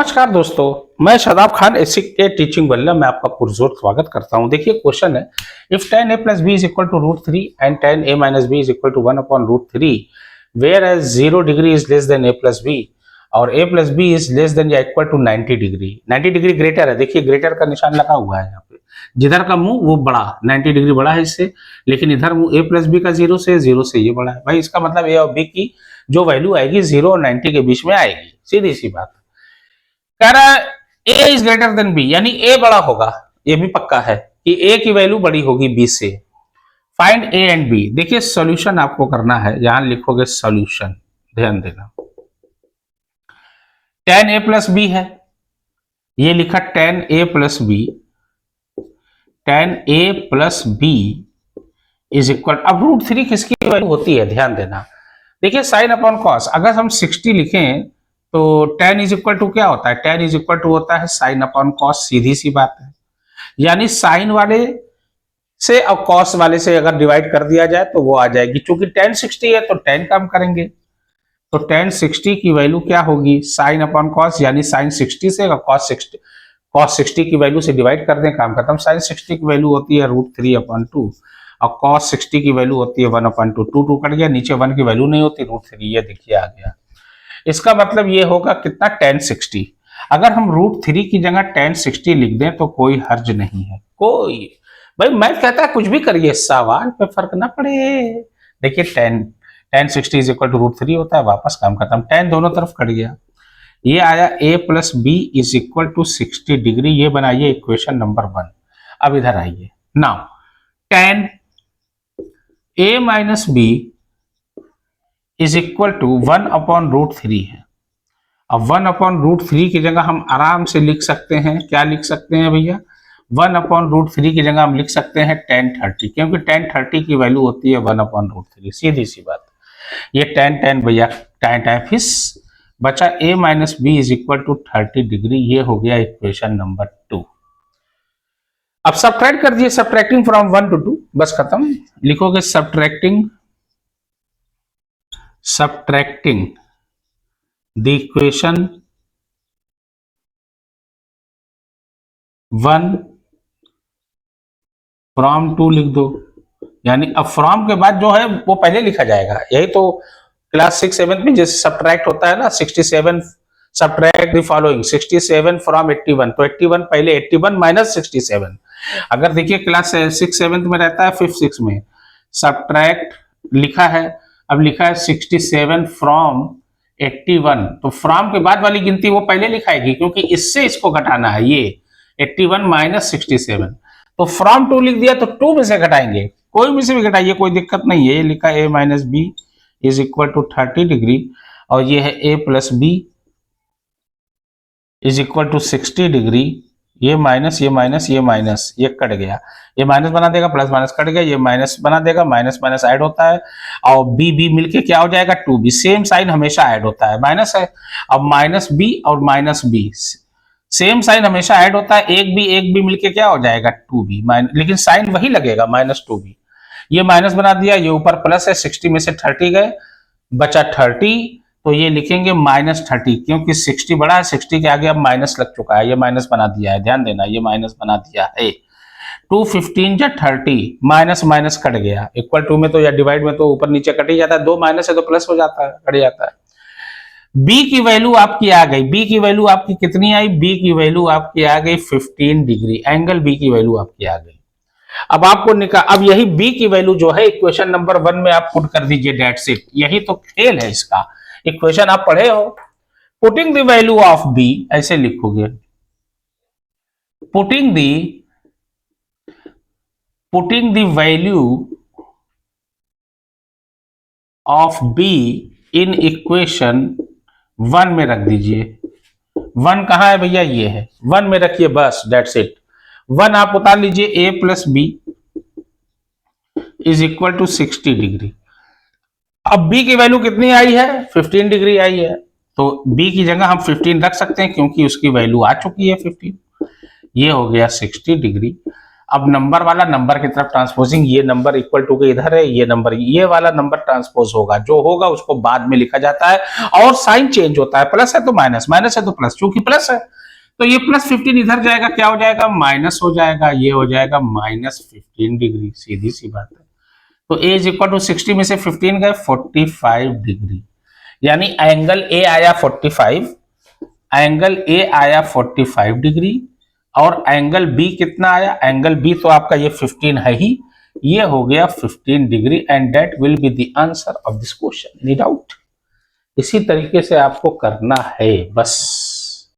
नमस्कार दोस्तों, मैं शादाब खान एसी के टीचिंग बल्ला में आपका पुरजोर स्वागत करता हूं। देखिए क्वेश्चन है, if tan a plus b is equal to root 3 and tan a minus b is equal to 1 upon root 3 whereas 0 degree is less than a plus b और a plus b is less than या equal to 90 degree. 90 degree greater है, देखिए greater का निशान लगा हुआ है यहाँ पे। जिधर का मुंह वो बड़ा 90 डिग्री बड़ा है इससे, लेकिन इधर मुंह a plus b का 0 से ये बड़ा है। भाई इसका मतलब a और b की जो वैल्यू आएगी 0 और 90 के बीच में आएगी, सीधी सी बात। कह रहा है a is greater than b, यानी a बड़ा होगा, ये भी पक्का है कि a की वैल्यू बड़ी होगी b से। Find a and b। देखिए सॉल्यूशन आपको करना है, यहां लिखोगे सॉल्यूशन, ध्यान देना। tan a प्लस b है, ये लिखा tan a plus b, tan a plus b is equal, अब रूट 3 किसकी वैल्यू होती है ध्यान देना। देखिए साइन अपॉन कॉस, अगर हम 60 लिखें तो tan इज इक्वल टू क्या होता है, tan इज इक्वल टू होता है साइन अपॉन कॉस, सीधी सी बात है। यानी साइन वाले से और कॉस वाले से अगर डिवाइड कर दिया जाए तो वो आ जाएगी। चूंकि tan 60 है तो tan कम करेंगे, तो tan 60 की वैल्यू क्या होगी, साइन अपॉन कॉस, यानी साइन 60 से कॉस 60 की वैल्यू से डिवाइड कर दें, काम खत्म। साइन 60 की वैल्यू होती है रूट 3 अपॉन 2 और कॉस 60 की वैल्यू होती है 1 अपॉन 2। 2 कट गया, नीचे 1 की वैल्यू नहीं होती, रूट 3 ये देखिए आ गया। इसका मतलब ये होगा कितना, tan 60। अगर हम रूट 3 की जगह tan 60 लिख दें तो कोई हर्ज नहीं है, कोई। भाई मैं कहता है कुछ भी करिए, सवाल पे फर्क ना पड़े। देखिए tan 60 is equal to root 3 होता है, वापस काम खत्म, tan दोनों तरफ कट गया। ये आया a plus B is equal to 60 degree, ये बनाइए इक्वेशन नंबर 1। अब इधर आइए, now tan a minus B is equal to 1 upon root 3 है। अब 1 अपॉन रूट 3 की जगह हम आराम से लिख सकते हैं, क्या लिख सकते हैं भैया, 1 अपॉन रूट 3 की जगह हम लिख सकते हैं tan 30, क्योंकि tan 30 की वैल्यू होती है 1 अपॉन रूट 3, सीधी सी बात। ये tan भैया tan फिस बचा a minus B is equal to 30 degree, ये हो गया इक्वेशन नंबर 2। अब सब्ट्रैक्ट कर दिए, सब्ट्रैक्टिंग फ्रॉम 1 to 2, बस खत्म। लिखोगे subtracting the equation 1 from 2 लिख दो। यानी अब फ्रॉम के बाद जो है वो पहले लिखा जाएगा, यही तो क्लास 6-7 में जैसे सब्ट्रैक्ट होता है ना, 67 सब्ट्रैक्ट द फॉलोइंग, 67 फ्रॉम 81, तो 81 पहले 81 माइनस 67। अगर देखिए क्लास 6-7 में रहता है, 5-6 में सब्ट्रैक्ट लिखा है, अब लिखा है 67 फ्रॉम 81, तो फ्रॉम के बाद वाली गिनती वो पहले लिखाएगी, क्योंकि इससे इसको घटाना है, ये 81 माइनस 67। तो फ्रॉम 2 लिख दिया तो 2 में से घटाएंगे, कोई में से भी घटाइए, कोई दिक्कत नहीं है। ये लिखा a minus B is equal to 30 degree, और ये है a plus B is equal to 60 degree. ये माइनस ये कट गया, ये माइनस बना देगा, प्लस माइनस कट गया, ये माइनस बना देगा, माइनस माइनस ऐड होता है, और बी मिलके क्या हो जाएगा 2b। सेम साइन हमेशा ऐड होता है, माइनस है, अब माइनस बी और माइनस बी सेम साइन हमेशा ऐड होता है, एक बी मिलके क्या हो जाएगा 2b, लेकिन साइन वही लगेगा -2b। ये माइनस बना दिया, ये ऊपर प्लस है, 60 में से 30 गए, बचा 30, तो ये लिखेंगे -30, क्योंकि 60 बड़ा है, 60 के आगे अब माइनस लग चुका है, ये माइनस बना दिया है, ध्यान देना, ये माइनस बना दिया है। 215 या 30, माइनस माइनस कट गया, इक्वल टू में तो या डिवाइड में तो ऊपर नीचे कट ही जाता है, 2 माइनस है तो प्लस हो जाता है, कट जाता है। बी की वैल्यू आपकी आ गई, बी की वैल्यू आपकी कितनी आई, बी की वैल्यू आपकी आ गई 15 डिग्री, एंगल बी की वैल्यू आपकी आ गई। अब आपको अब यही बी की वैल्यू जो है इक्वेशन नंबर 1 में आप पुट कर दीजिए, दैट्स इट, यही तो खेल है इसका। इक्वेशन आप पढ़े हो, putting the value of B, ऐसे लिखोगे, putting the value of B in equation 1 में रख दीजिए। 1 कहां है भैया, ये है, 1 में रखिए, बस दैट्स इट। 1 आप उतार लीजिए, a plus B is equal to 60 degree. अब b की वैल्यू कितनी आई है, 15 डिग्री आई है, तो b की जगह हम 15 रख सकते हैं, क्योंकि उसकी वैल्यू आ चुकी है 15। ये हो गया 60 डिग्री। अब नंबर वाला नंबर की तरफ ट्रांसपोजिंग, ये नंबर इक्वल टू के इधर है, ये नंबर, ये वाला नंबर ट्रांसपोज होगा, जो होगा उसको बाद में लिखा जाता है और साइन चेंज होता है, प्लस है तो माइनस, माइनस है तो प्लस, क्योंकि प्लस है तो ये प्लस 15 इधर जाएगा, क्या हो जाएगा, माइनस हो जाएगा, ये हो जाएगा -15 डिग्री, सीधी सी बात है। तो ए इज इक्वल टू 60 में से 15 गए, 45 डिग्री, यानी एंगल ए आया 45, एंगल ए आया 45 डिग्री, और एंगल बी कितना आया, एंगल बी तो आपका ये 15 है ही, ये हो गया 15 degree, and that will be the answer of this question. Any doubt? इसी तरीके से आपको करना है बस।